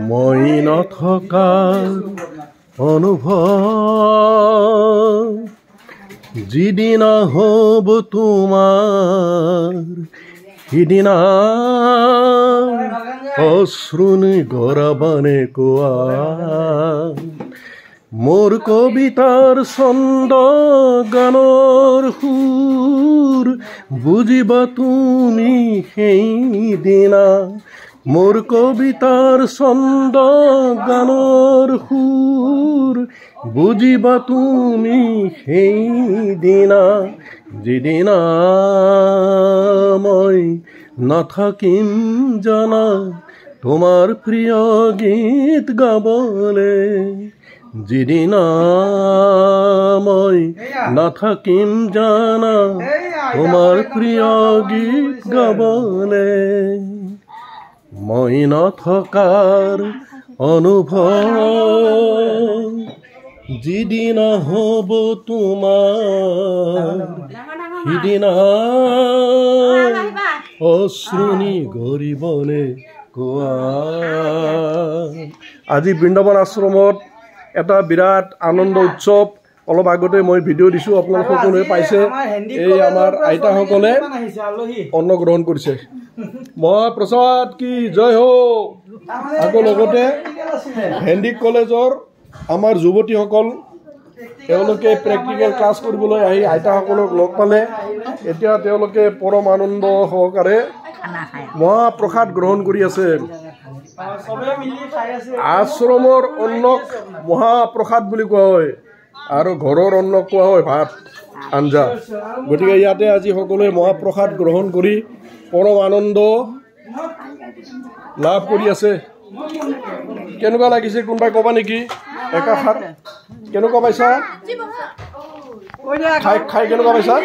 মই নথকাৰ অনুভৱ যিদিনা হ'ব তোমাৰ সিদিনা অশ্ৰুনি গৰাবানে কোৱা মোৰ কবিতাৰ ছন্দ গানৰ সুৰ বুজিবা তুমি সেইদিনা মোৰ কবিতাৰ ছন্দ গানৰ সুৰ বুজিবা তুমি সেইদিনা যিদিনা মই নাথাকিম জানা তোমাৰ প্ৰিয় গীত গাবলে যিদিনা মই নাথাকিম জানা তোমাৰ প্ৰিয় গীত গাবলে মই নথকাৰ অনুভৱ যিদিনা হ'ব তোমাৰ সিদিনা অশ্ৰুনি গৰিবনে কোৱা আজি বৃন্দাবন আশ্ৰমত এটা বিৰাট আনন্দ উৎসৱ অলপ আগতে মই ভিডিঅ' দিছোঁ আপোনালোক সকলোৱে পাইছে এই আমাৰ আইতাসকলে অন্ন গ্ৰহণ কৰিছে মহাপ্ৰসাদ কি জয় হো আকৌ লগতে হেণ্ডিক কলেজৰ আমাৰ যুৱতীসকল তেওঁলোকে প্ৰেক্টিকেল ক্লাছ কৰিবলৈ আহি আইতাসকলক লগ পালে এতিয়া তেওঁলোকে পৰম আনন্দ সহকাৰে মহাপ্ৰসাদ গ্ৰহণ কৰি আছে আশ্ৰমৰ অন্নক মহাপ্ৰসাদ বুলি কোৱা হয় আৰু ঘৰৰ অন্নক কোৱা হয় ভাত আঞ্জা গতিকে ইয়াতে আজি সকলোৱে মহাপ্ৰসাদ গ্ৰহণ কৰি পৰম আনন্দ লাভ কৰি আছে কেনেকুৱা লাগিছে কোনোবাই ক'বা নেকি একাষাৰ কেনেকুৱা পাইছা খাই কেনেকুৱা পাইছা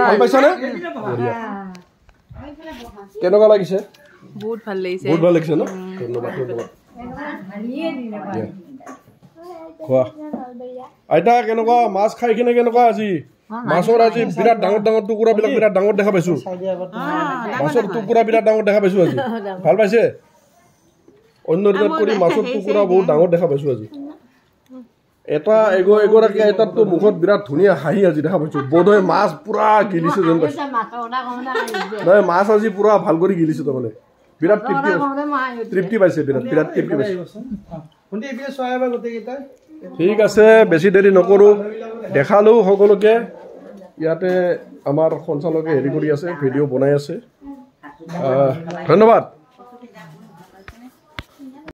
ভাল পাইছানে কেনেকুৱা লাগিছে বহুত ভাল লাগিছে ন ধন্যবাদ ধন্যবাদ খোৱা আইতা কেনেকুৱা মাছ খাই কিনে কেনেকুৱা আজি মাছৰ আজি বিৰাট ডাঙৰ ডাঙৰ টুকুৰাবিলাক বিৰাট ডাঙৰ দেখা পাইছোঁ মাছৰ টুকুৰা বিৰাট ডাঙৰ দেখা পাইছোঁ আজি ভাল পাইছে অন্য দিনত কৰি মাছৰ টুকুৰা বহুত ডাঙৰ দেখা পাইছোঁ আজি এটা এগৰাকী আইতাৰতো মুখত বিৰাট ধুনীয়া হাঁহি আজি দেখা পাইছোঁ বোধহয় মাছ পুৰা গিলিছে যেন পাইছোঁ নহয় মাছ আজি পুৰা ভাল কৰি গিলিছে তাৰমানে বিৰাট তৃপ্তি পাইছে বিৰাট তৃপ্তি পাইছে ঠিক আছে বেছি দেৰি নকৰোঁ দেখালোঁ সকলোকে ইয়াতে আমাৰ সঞ্চালকে হেৰি কৰি আছে ভিডিঅ' বনাই আছে ধন্যবাদ।